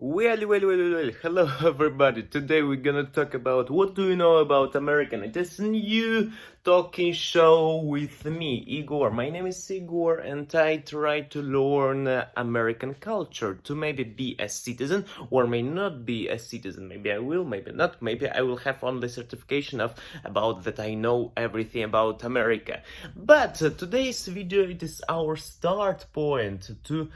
Well, hello everybody. Today we're gonna talk about what do you know about American. It is a new talking show with me, Igor. My name is Igor and I try to learn American culture to maybe be a citizen or may not be a citizen. Maybe I will, maybe not. Maybe I will have only certification of about that I know everything about America. But today's video it is our start point to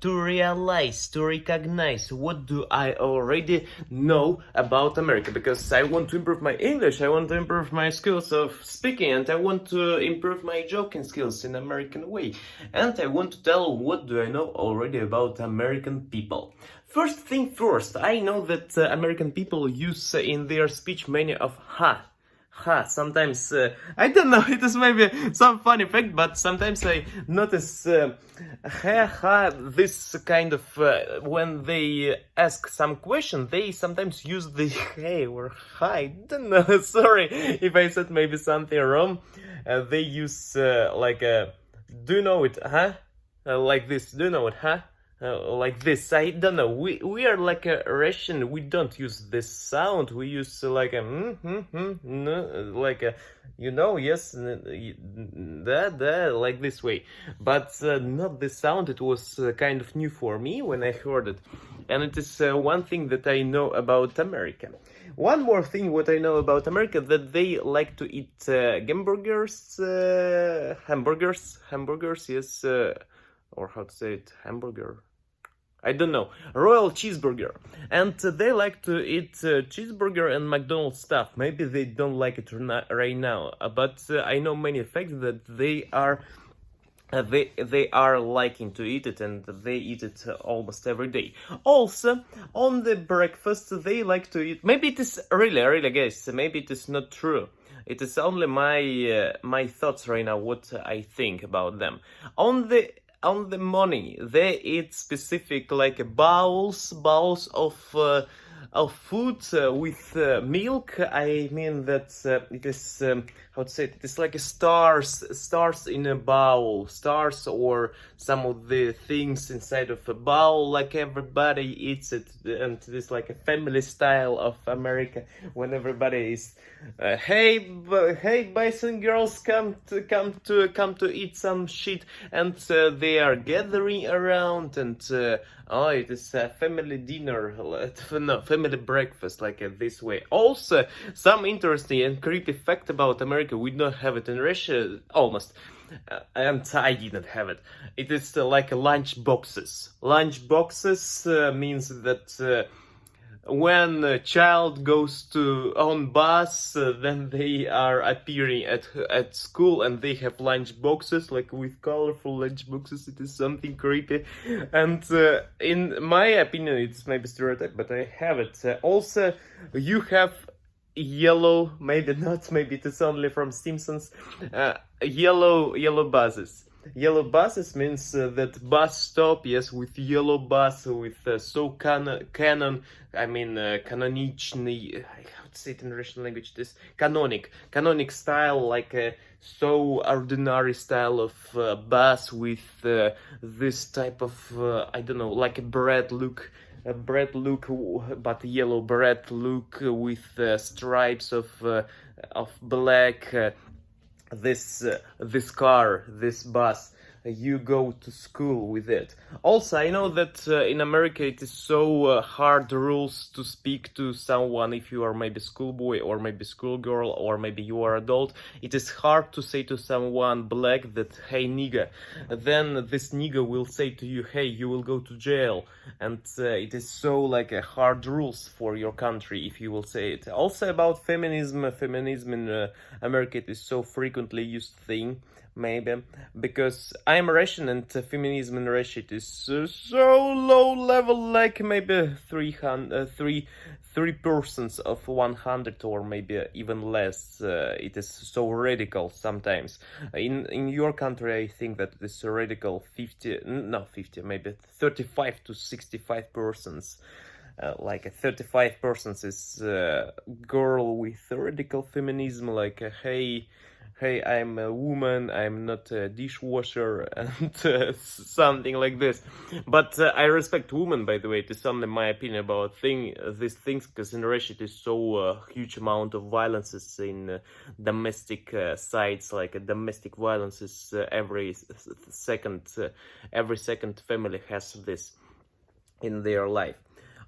realize, to recognize what do I already know about America, because I want to improve my English, I want to improve my skills of speaking, and I want to improve my joking skills in American way, and I want to tell what do I know already about American people. First thing first, I know that American people use in their speech many of sometimes I don't know, it is maybe some funny fact, but sometimes I notice this kind of when they ask some question, they sometimes use the hey or hi. I don't know, sorry if I said maybe something wrong. They use like do you know it, like this, do you know it, like this. I don't know. We are like a Russian. We don't use this sound. We use like a no, like a yes, that like this way. But not this sound. It was kind of new for me when I heard it, and it is one thing that I know about America. One more thing what I know about America, that they like to eat hamburgers, yes, or how to say it, hamburger. I don't know, royal cheeseburger, and they like to eat cheeseburger and McDonald's stuff. Maybe they don't like it right now, but I know many facts that they are liking to eat it, and they eat it almost every day. Also, on the breakfast, they like to eat. Maybe it is really, guys. Maybe it is not true. It is only my thoughts right now. What I think about them. On the morning, they eat specific like bowls of food with milk. I mean that it is how to say it? It is like a stars in a bowl, stars or some of the things inside of a bowl. Like everybody eats it, and it is like a family style of America when everybody is hey boys and girls, come to eat some shit, and they are gathering around, and it is a family dinner, no, family breakfast, like this way. Also, some interesting and creepy fact about America, we don't have it in Russia, almost. And I didn't have it. It is like lunch boxes. Lunch boxes means that when a child goes to on bus, then they are appearing at school, and they have lunch boxes, like with colorful lunch boxes. It is something creepy, and in my opinion, it's maybe stereotype, but I have it. Also, you have yellow, maybe not, maybe it is only from Simpsons. Yellow buses. Yellow buses means that bus stop, yes, with yellow bus, with canonichny, how to say it in Russian language, this canonic style, like a so ordinary style of bus with this type of, I don't know, like a bread look, but yellow bread look with stripes of black. This car, this bus, you go to school with it. Also, I know that in America it is so hard rules to speak to someone if you are maybe schoolboy or maybe schoolgirl or maybe you are adult. It is hard to say to someone black that hey nigga. Then this nigga will say to you, hey, you will go to jail. And it is so like a hard rules for your country if you will say it. Also about feminism in America, it is so frequently used thing. Maybe because I'm Russian, and feminism in Russia it is so low level, like maybe 3% of 100 or maybe even less. It is so radical sometimes. In your country, I think that it is radical 50, maybe 35 to 65%. like a 35% is girl with radical feminism, like hey, I'm a woman, I'm not a dishwasher, and something like this. But I respect women, by the way. It is only my opinion about these things, because in Russia it is so huge amount of violences in domestic sites, like domestic violences every second family has this in their life.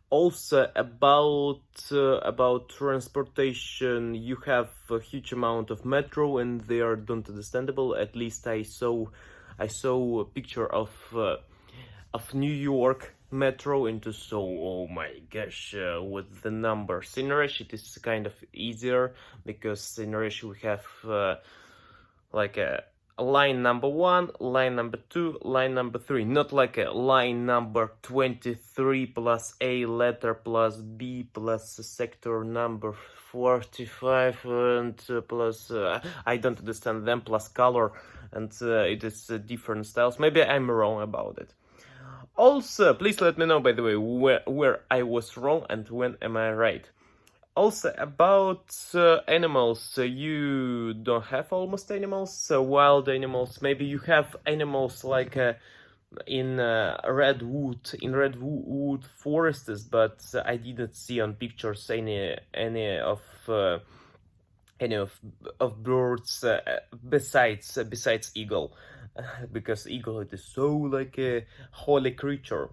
Also about transportation, you have a huge amount of metro, and they are not understandable. At least I saw a picture of New York metro, into so, oh my gosh, with the numbers. In Russia it is kind of easier, because in Russia we have like a line number 1, line number 2, line number 3, not like a line number 23 plus A letter plus B plus sector number 45 and plus I don't understand them, plus color, and it is different styles. Maybe I'm wrong about it. Also, please let me know, by the way, where I was wrong and when am I right. Also, about animals, you don't have almost animals, wild animals. Maybe you have animals like in redwood forests, but I didn't see on pictures any of birds besides eagle, because eagle, it is so like a holy creature.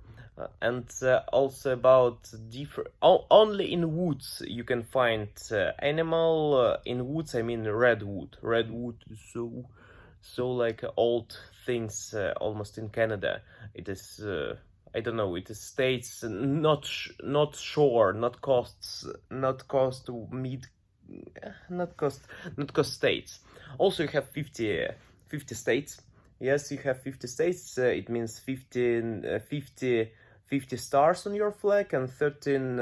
And also about different, only in woods you can find animal. In woods, I mean redwood is so like old things, almost in Canada. It is I don't know, it is states, not shore, not coast mid, not cost states. Also you have 50 states. Yes, you have 50 states. It means 50 stars on your flag, and 13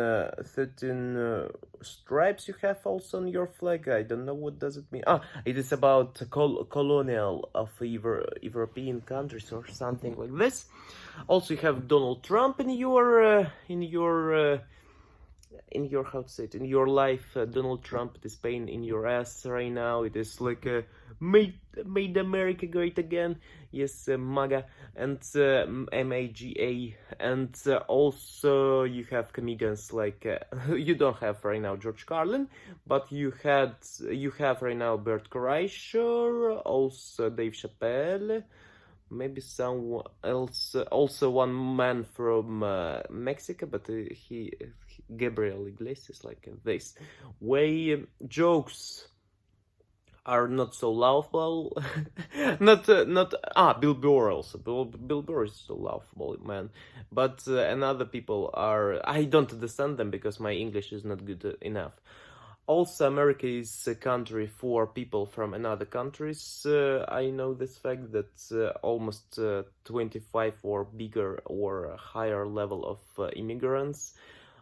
stripes you have also on your flag. I don't know what does it mean. It is about colonial of European countries or something like this. Also, you have Donald Trump in your how to say it, in your life. Donald Trump is paying in your ass right now. It is like made America great again. Yes, MAGA and MAGA. And also you have comedians like you don't have right now George Carlin, but you have right now Bert Kreischer, also Dave Chappelle, maybe someone else, also one man from Mexico, but he Gabriel Iglesias, like this way. Jokes are not so laughable. not Bill Burr also. Bill Burr is so laughable, man. But and other people are, I don't understand them because my English is not good enough. Also, America is a country for people from another countries. I know this fact that almost 25 or bigger or higher level of immigrants.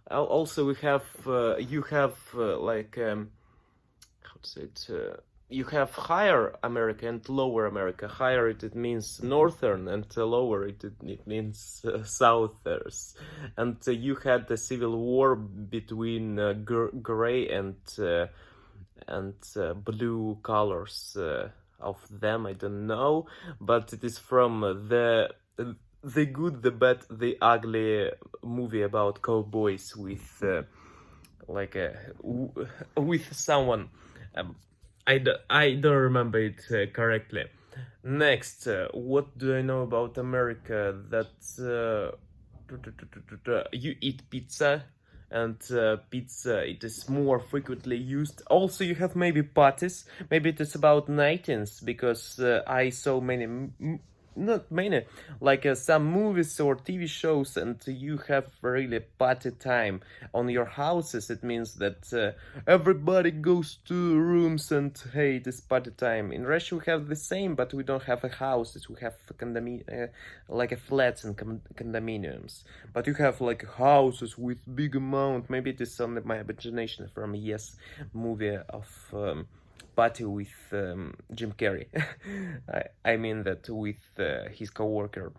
Also, we have you have like how to say it. You have higher America and lower America. Higher it means northern, and lower it means southers. And you had the civil war between gray and blue colors of them. I don't know, but it is from the good, the bad, the ugly movie about cowboys with with someone. I don't remember it correctly. Next, what do I know about America? That you eat pizza, and pizza, it is more frequently used. Also, you have maybe parties. Maybe it is about 19s, because I saw not many, like some movies or TV shows, and you have really party time on your houses. It means that everybody goes to rooms and hey, it is party time. In Russia we have the same, but we don't have houses. We have like flats and condominiums. But you have like houses with big amount. Maybe it is only my imagination from Yes movie of party with Jim Carrey. I mean that with his co-worker.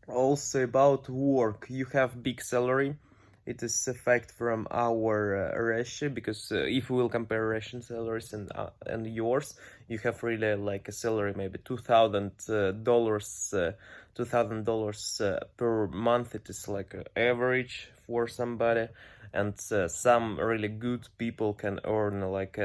Also about work, you have big salary, It is effect from our Russia, because if we will compare Russian salaries and yours, you have really like a salary maybe $2,000 $2,000 per month. It is like an average for somebody, and some really good people can earn like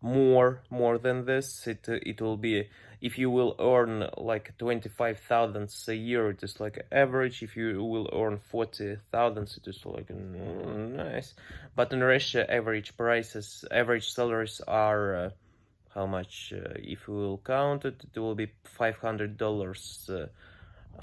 more than this. It will be, if you will earn like 25,000 a year, it is like average. If you will earn 40,000, it is like nice. But in Russia, average salaries are how much? If we will count it, it will be $500.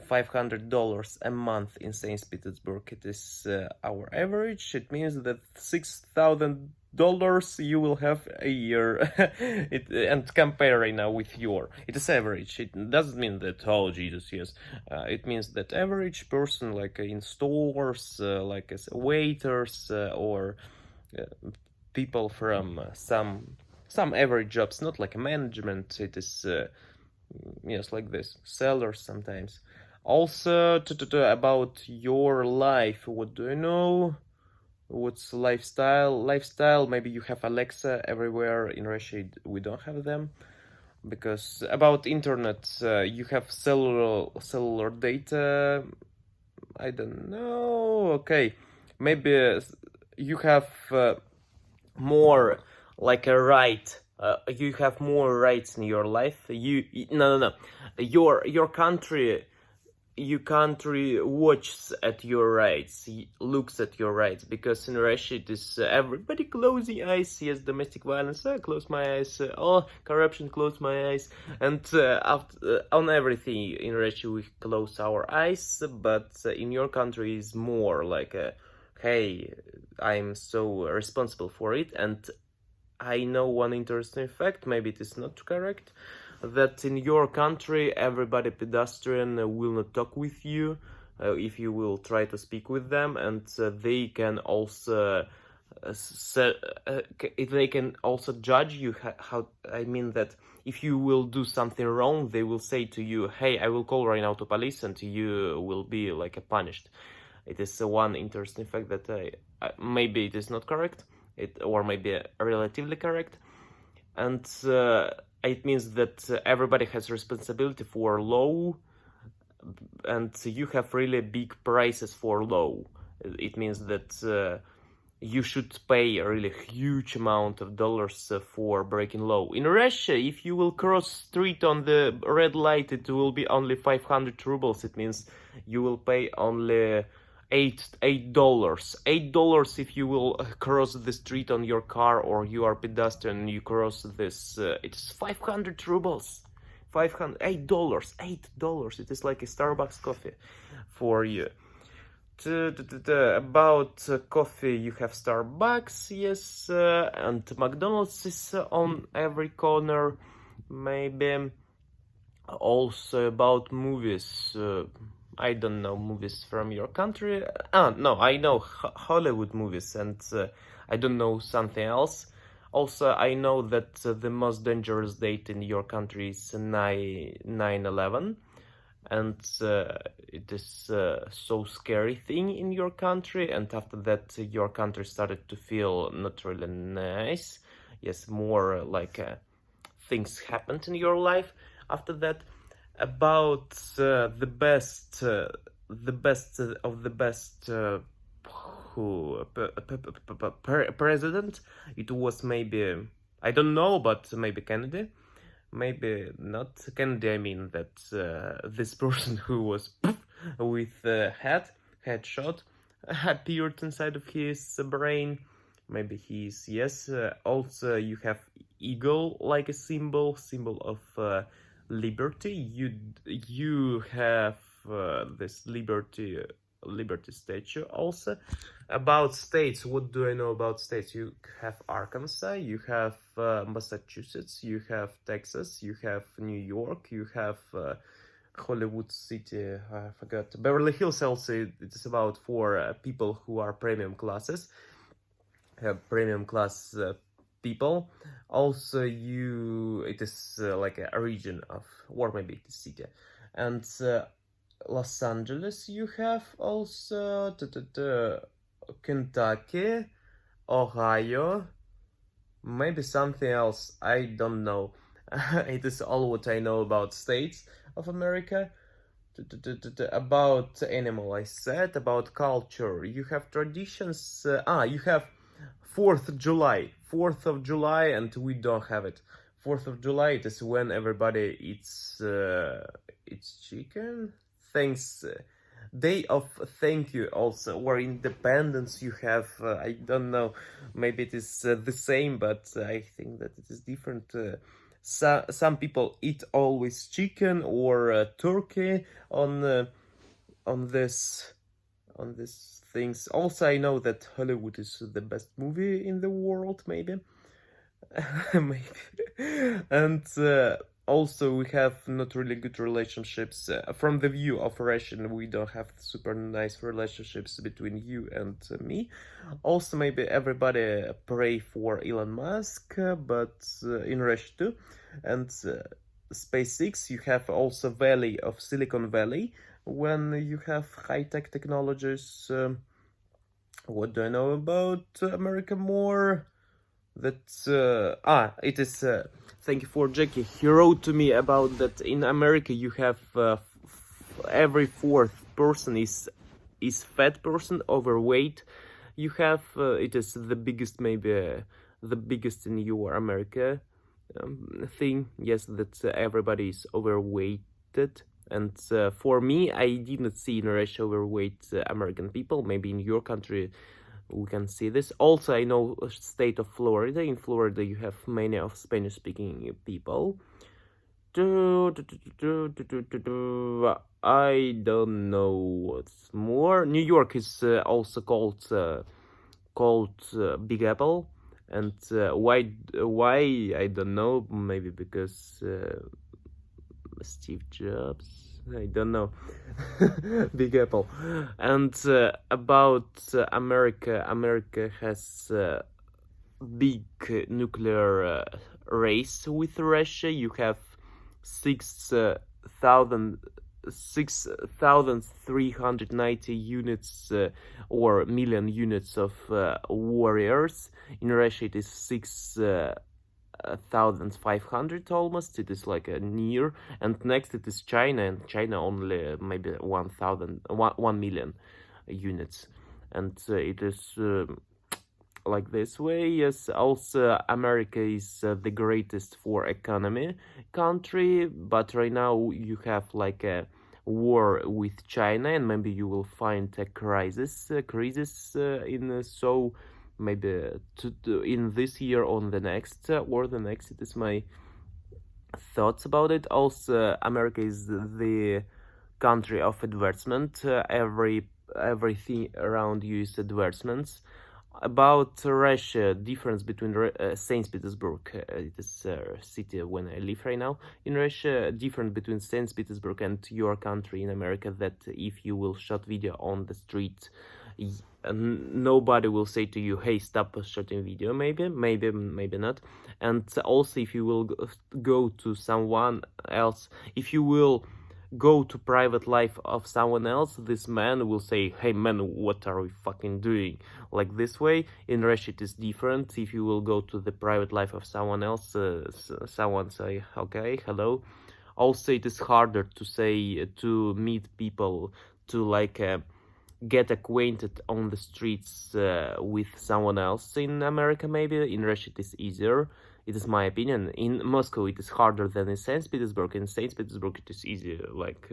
$500 a month in St. Petersburg. It is our average. It means that $6,000 you will have a year. And comparing now with your, it is average. It doesn't mean that, oh Jesus, yes. It means that average person, like in stores, like as waiters, or people from some average jobs, not like a management. It is yes, like this, sellers sometimes. Also, about your life, what do you know? What's lifestyle? Maybe you have Alexa everywhere. In Russia we don't have them. Because about internet, you have cellular data. I don't know. Okay, maybe you have more like a right. You have more rights in your life. No. Your country watches at your rights, looks at your rights, because in Russia it is everybody close the eyes. Yes, domestic violence, close my eyes. Oh, corruption, close my eyes. And after on everything in Russia we close our eyes, but in your country is more like hey, I'm so responsible for it. And I know one interesting fact, maybe it is not correct, that in your country everybody pedestrian will not talk with you if you will try to speak with them, and they can also they can also judge you. How I mean that if you will do something wrong, they will say to you, hey, I will call right now to police, and you will be like punished. It is one interesting fact that maybe it is not correct, or maybe relatively correct. And it means that everybody has responsibility for law, and you have really big prices for law. It means that you should pay a really huge amount of dollars for breaking law. In Russia, if you will cross street on the red light, it will be only 500 rubles. It means you will pay only $8 if you will cross the street on your car, or you are pedestrian and you cross this. It's 500 rubles. $8. It is like a Starbucks coffee for you. About coffee, you have Starbucks, yes, and McDonald's is on every corner. Maybe also about movies. I don't know movies from your country. No, I know Hollywood movies, and I don't know something else. Also, I know that the most dangerous date in your country is 9/11, and it is so scary thing in your country. And after that, your country started to feel not really nice. Yes, more like things happened in your life after that. About the best of the best president, it was maybe, I don't know, but maybe Kennedy, maybe not Kennedy. I mean that this person who was with headshot appeared inside of his brain. Maybe he's, yes. Also, you have eagle like a symbol of liberty. You have this liberty statue also. About states, what do I know about states? You have Arkansas, you have Massachusetts, you have Texas, you have New York, you have Hollywood City, I forgot, Beverly Hills. Also, it is about for people who are premium classes, premium class people. Also, it is like a region of, or maybe it is city. And Los Angeles, you have also Kentucky, Ohio, maybe something else. I don't know. It is all what I know about states of America. About animal, I said. About culture, you have traditions. You have 4th of July. 4th of July, and we don't have it. 4th of July, it is when everybody eats chicken. Thanks. Day of thank you also, or independence you have. I don't know. Maybe it is the same, but I think that it is different. Some people eat always chicken or turkey on this on these things. Also, I know that Hollywood is the best movie in the world, maybe. Maybe. And also we have not really good relationships. From the view of Russian, we don't have super nice relationships between you and me. Also, maybe everybody pray for Elon Musk, but in Russia too. And SpaceX, you have also Valley of Silicon Valley, when you have high-tech technologies. What do I know about America more? That it is. Thank you for Jackie. He wrote to me about that in America you have every fourth person is fat person, overweight. You have it is the biggest, maybe the biggest in your America thing. Yes, that everybody is overweighted. And for me, I did not see in Russia overweight American people. Maybe in your country we can see this. Also, I know state of Florida. In Florida, you have many of Spanish-speaking people. I don't know what's more. New York is also called Big Apple, and why I don't know. Maybe because Steve Jobs. I don't know. Big Apple. And about America, America has big nuclear race with Russia. You have 6,390 units or million units of warriors. In Russia, it is 6,500 almost. It is like a near, and next it is China, and China only maybe 1 million units, and it is like this way. Yes, also America is the greatest for economy country, but right now you have like a war with China, and maybe you will find a crisis in so maybe in this year or the next it is my thoughts about it. Also, America is the country of advertisement. Everything around you is advertisements. About Russia, difference between Saint Petersburg, it is a city when I live right now in Russia, difference between Saint Petersburg and your country in America, that if you will shot video on the street, nobody will say to you, hey, stop shooting video. Maybe not. And also, if you will go to someone else, if you will go to private life of someone else, this man will say, hey man, what are we fucking doing? Like this way. In Russia it is different. If you will go to the private life of someone else, someone say, okay, hello. Also, it is harder to say, to meet people, to like get acquainted on the streets with someone else. In America, maybe. In Russia it is easier. It is my opinion. In Moscow it is harder than in Saint Petersburg. In Saint Petersburg it is easier, like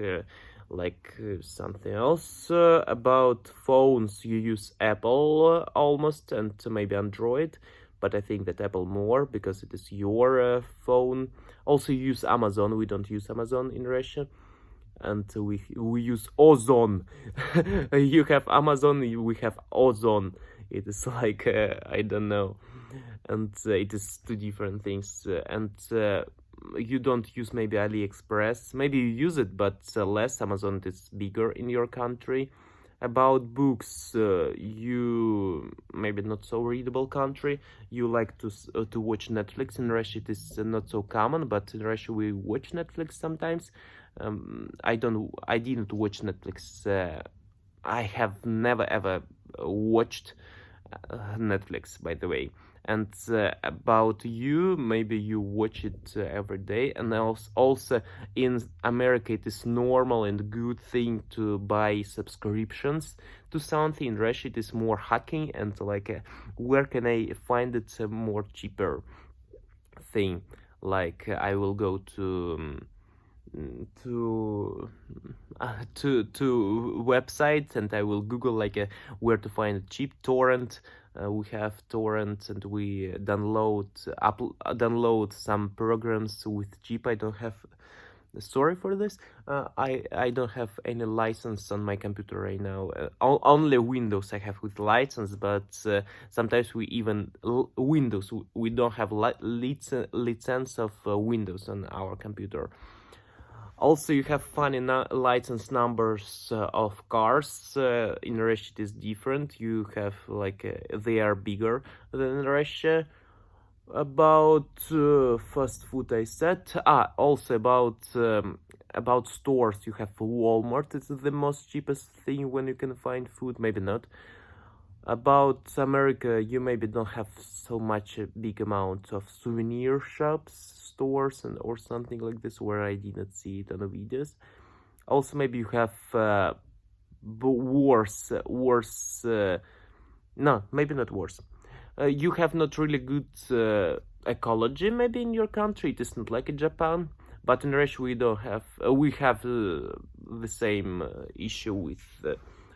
something else. About phones, you use Apple almost, and maybe Android, but I think that Apple more because it is your phone. Also, you use Amazon. We don't use Amazon in Russia. And we use Ozone. You have Amazon, we have Ozone. It is like I don't know, and it is two different things. And you don't use maybe AliExpress. Maybe you use it, but less. Amazon is bigger in your country. About books, you maybe not so readable country. You like to watch Netflix. In Russia it is not so common, but in Russia we watch Netflix sometimes. I didn't watch Netflix I have never ever watched Netflix, by the way. And about you, maybe you watch it every day. And also in America, it is normal and good thing to buy subscriptions to something. In Russia, it is more hacking and like where can I find it more cheaper thing? Like I will go to to websites and I will Google like where to find a cheap torrent. We have torrents and we download some programs with cheap. I don't have sorry for this. I don't have any license on my computer right now. Only Windows I have with license, but sometimes we even Windows we don't have license of Windows on our computer. Also, you have funny license numbers of cars. In Russia, it is different. You have like they are bigger than in Russia. About fast food, I said. Also about stores. You have Walmart. It's the most cheapest thing when you can find food. Maybe not. About America, you maybe don't have so much a big amount of souvenir shops, stores, and or something like this where I didn't see it on the videos. Also, maybe you have worse. No, maybe not worse. You have not really good ecology maybe in your country. It is not like in Japan, but in Russia we don't have. We have the same issue with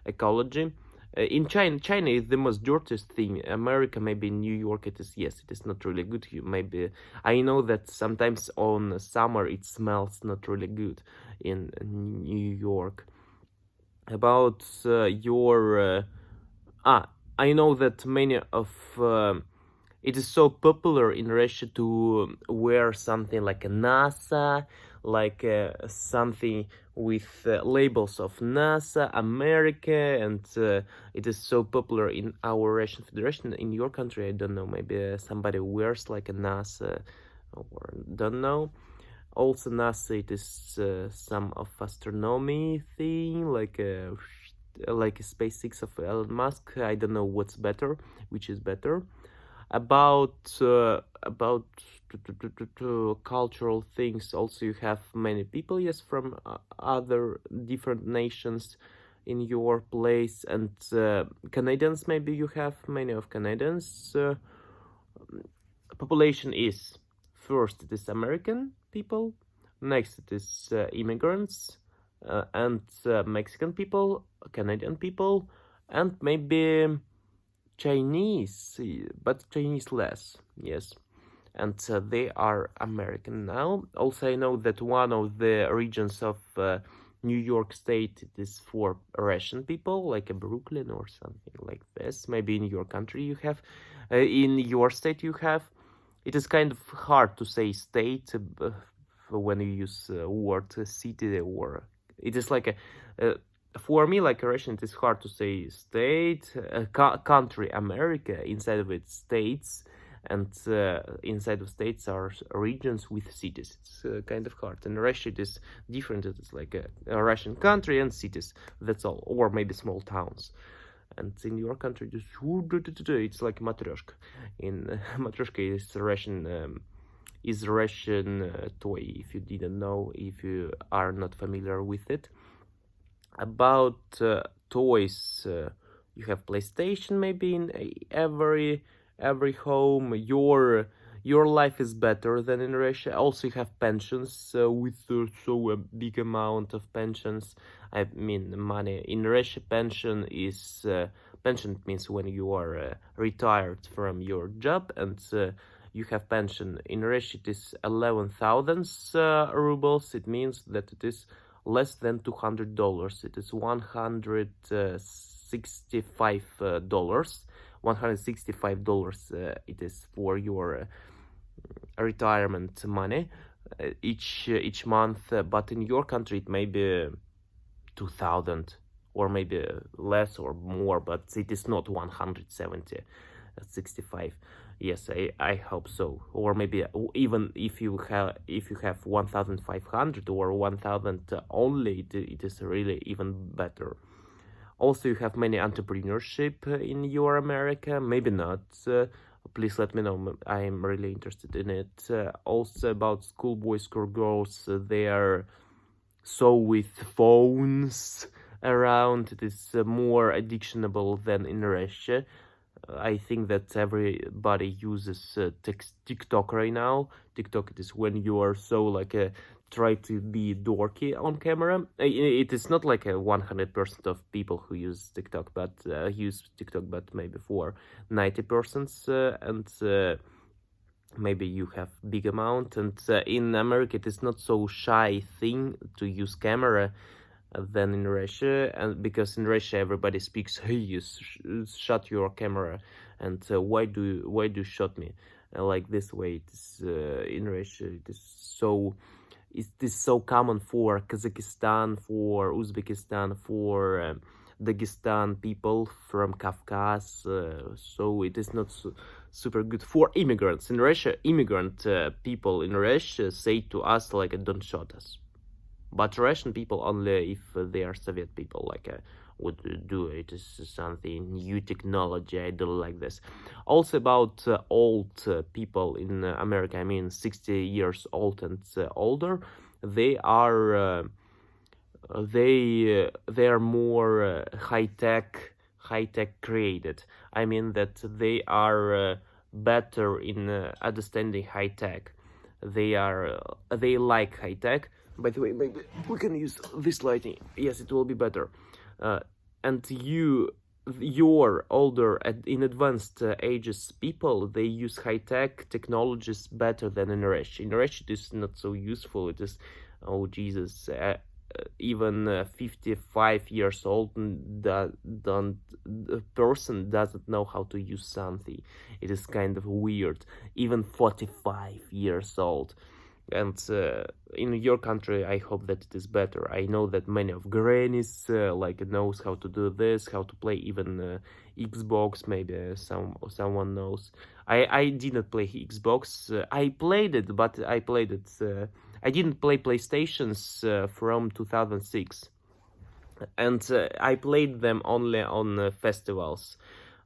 ecology. In China is the most dirtiest thing. America, maybe in New York, it is yes, it is not really good. Maybe I know that sometimes on summer it smells not really good in New York. About your I know that many of it is so popular in Russia to wear something like a NASA, like something with labels of NASA, America, and it is so popular in our Russian Federation. In your country, I don't know, maybe somebody wears like a NASA, or don't know. Also, NASA, it is some of astronomy thing, like a SpaceX of Elon Musk. I don't know what's better, which is better. About cultural things, also you have many people, yes, from other different nations in your place, and Canadians, maybe you have many of Canadians. Population is first it is American people, next it is immigrants, and Mexican people, Canadian people, and maybe Chinese, but Chinese less, yes. And they are American now. Also, I know that one of the regions of New York State it is for Russian people, like a Brooklyn or something like this. Maybe in your country you have, in your state you have. It is kind of hard to say state when you use word city, or it is like a for me, like a Russian, it is hard to say state, country, America, inside of it, states, and inside of states are regions with cities. It's kind of hard. In Russia, it is different. It is like a Russian country and cities. That's all, or maybe small towns. And in your country, it's like matryoshka. In matryoshka is Russian toy. If you didn't know, if you are not familiar with it. About toys, you have PlayStation maybe in every home. Your life is better than in Russia. Also, you have pensions with so a big amount of pensions. I mean, money in Russia. Pension is pension means when you are retired from your job, and you have pension. In Russia, it is 11,000 rubles. It means that it is less than $200. It is $165. $165 it is for your retirement money each month, but in your country it may be 2,000 or maybe less or more, but it is not 165. Yes, I hope so. Or maybe even if you have 1,500 or 1,000 only, it is really even better. Also, you have many entrepreneurship in your America. Maybe not. Please let me know. I am really interested in it. Also about schoolboys, schoolgirls. They are so with phones around. It is more addictionable than in Russia. I think that everybody uses TikTok right now. TikTok is when you are so like try to be dorky on camera. It is not like a 100% of people who use TikTok, but but maybe for 90%, and maybe you have big amount. And in America, it is not so shy thing to use camera than in Russia, and because in Russia everybody speaks, hey, you shut your camera, and why do you shut me like this way? It is in Russia. It is so common for Kazakhstan, for Uzbekistan, for Dagestan people from Kafkas. So it is not super good for immigrants in Russia. Immigrant people in Russia say to us like, "Don't shut us." But Russian people only if they are Soviet people, like would do it is something new technology. I don't like this. Also about old people in America, I mean 60 years old and older, they are they are more high tech created. I mean that they are better in understanding high tech. They like high tech. By the way, maybe we can use this lighting. Yes, it will be better. And your older in advanced ages people, they use high tech technologies better than in Russia. In Russia, it is not so useful. It is, oh Jesus, even 55 years old, the person doesn't know how to use something. It is kind of weird. Even 45 years old. And in your country, I hope that it is better. I know that many of grannies like knows how to do this, how to play even Xbox. Maybe someone knows. I didn't play Xbox. I played it, but I played it. I didn't play PlayStations from 2006, and I played them only on festivals.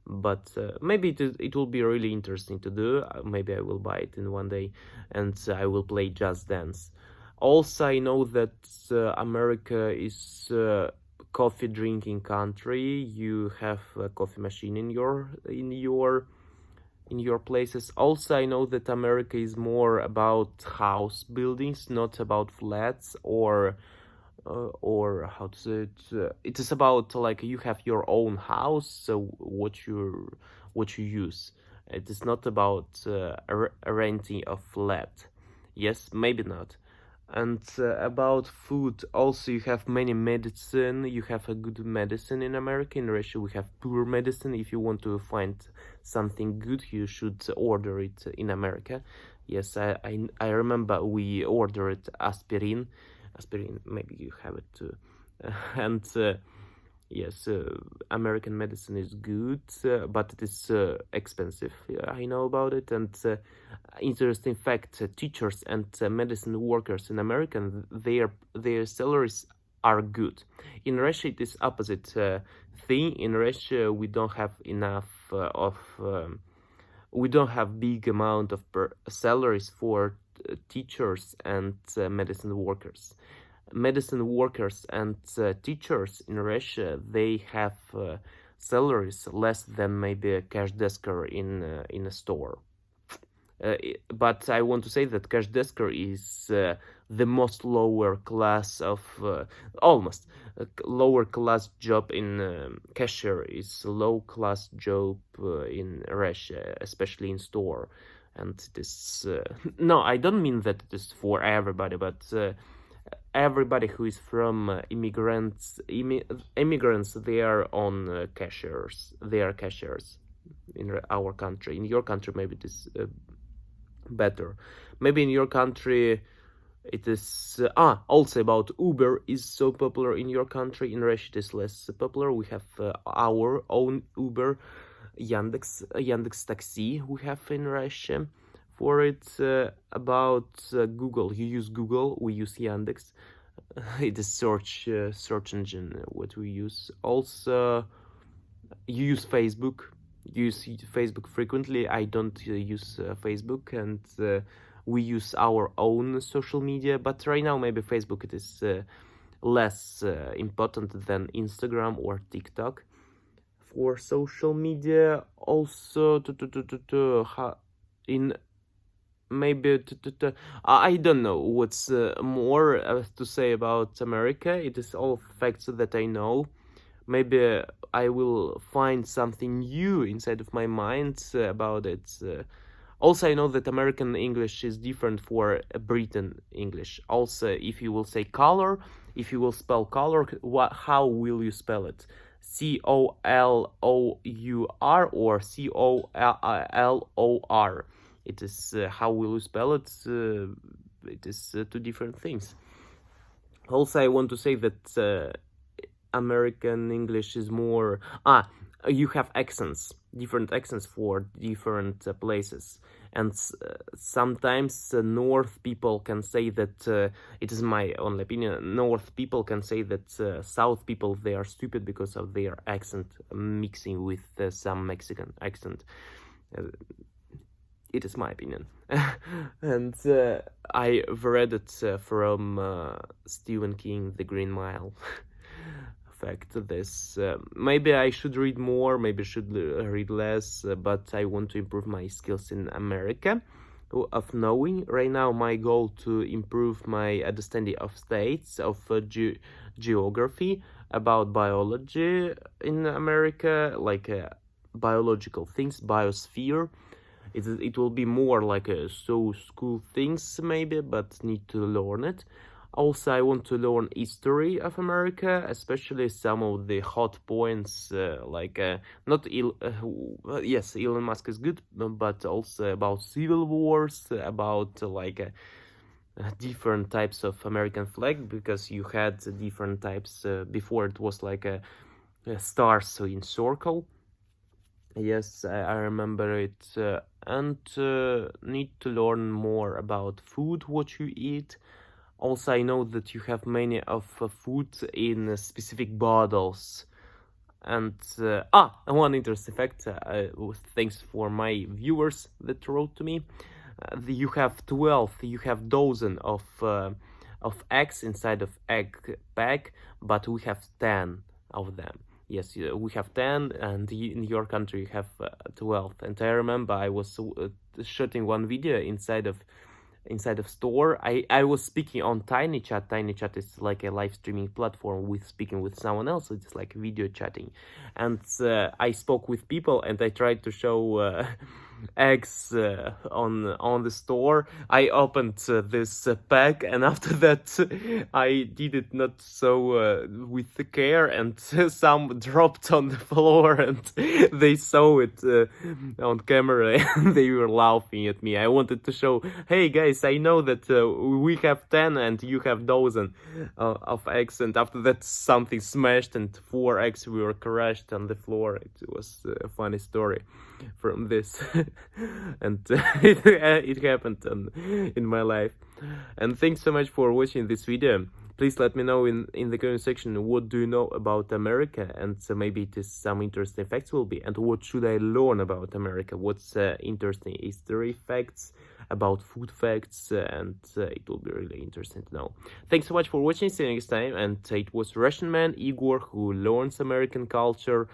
But maybe it will be really interesting to do. Maybe I will buy it in one day, and I will play Just Dance. Also, I know that America is coffee drinking country. You have a coffee machine in your places. Also, I know that America is more about house buildings, not about flats or how to say it. It is about like you have your own house, so what you use. It is not about renting a flat. Yes, maybe not. And about food, also you have many medicine. You have a good medicine in America. In Russia, we have poor medicine. If you want to find something good, you should order it in America. Yes, I remember we ordered aspirin. Maybe you have it too. And yes, American medicine is good, but it is expensive. I know about it. And interesting fact, teachers and medicine workers in America, their salaries are good. In Russia, it is opposite thing. In Russia, we don't have enough we don't have big amount of salaries for teachers and medicine workers. Medicine workers and teachers in Russia, they have salaries less than maybe a cash desker in a store. But I want to say that cash desker is the most lower class of almost lower class job in cashier is low class job in Russia, especially in store. And it is no, I don't mean that it is for everybody, but everybody who is from immigrants, they are on cashiers. They are cashiers in our country. In your country, maybe it is better. Maybe in your country it is also about Uber is so popular in your country. In Russia it is less popular. We have our own Uber, Yandex Taxi we have in Russia. For it about Google, you use Google, we use Yandex. it is search engine what we use. Also, you use Facebook. You use Facebook frequently. I don't use Facebook, and we use our own social media. But right now, maybe Facebook it is less important than Instagram or TikTok for social media. Also, in maybe I don't know what's more to say about America. It is all facts that I know. Maybe I will find something new inside of my mind about it. Also, I know that American English is different for Britain English. Also, if you will say color, if you will spell color, how will you spell it? COLOUR or COLOR? It is how will you spell it? It is two different things. Also, I want to say that American English is more you have accents, different accents for different places, and sometimes North people can say that it is my only opinion. North people can say that South people they are stupid because of their accent mixing with some Mexican accent. It is my opinion. And I've read it from Stephen King, The Green Mile. Fact this maybe I should read more, maybe I should read less, but I want to improve my skills in America of knowing. Right now my goal to improve my understanding of states, of geography, about biology in America, like biological things, biosphere. It will be more like school things maybe, but need to learn it. Also, I want to learn history of America, especially some of the hot points, yes, Elon Musk is good, but also about civil wars, about different types of American flag, because you had different types before. It was like a stars so in circle. Yes, I remember it, and need to learn more about food, what you eat. Also, I know that you have many of food in specific bottles. And one interesting fact, thanks for my viewers that wrote to me. You have 12, you have dozen of eggs inside of egg pack, but we have 10 of them. Yes, we have 10, and in your country you have 12. And I remember I was shooting one video inside of store. I was speaking on TinyChat. TinyChat is like a live streaming platform with speaking with someone else. It's like video chatting, and I spoke with people and I tried to show eggs on the store. I opened this pack, and after that I did it not so with the care, and some dropped on the floor, and they saw it on camera and they were laughing at me. I wanted to show, hey guys, I know that we have 10 and you have dozen of eggs, and after that something smashed and 4 eggs were crushed on the floor. It was a funny story from this. And it happened in my life. And thanks so much for watching this video. Please let me know in the comment section what do you know about America, and maybe it is some interesting facts will be, and what should I learn about America, what's interesting history facts, about food facts, and it will be really interesting to know. Thanks so much for watching, see you next time. And it was Russian man Igor who learns American culture.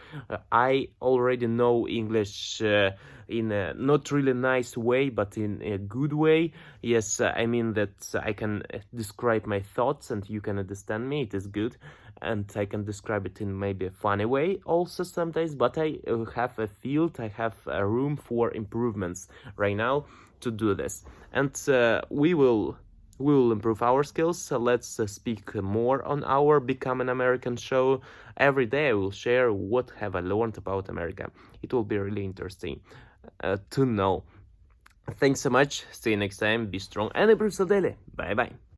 I already know English in a not really nice way, but in a good way. Yes, I mean that I can describe my thoughts and you can understand me. It is good, and I can describe it in maybe a funny way also sometimes, but I have a field, I have a room for improvements right now to do this, and we will improve our skills. So let's speak more on our Become an American show. Every day I will share what have I learned about America. It will be really interesting to know. Thanks so much. See you next time. Be strong and improve daily. Bye bye.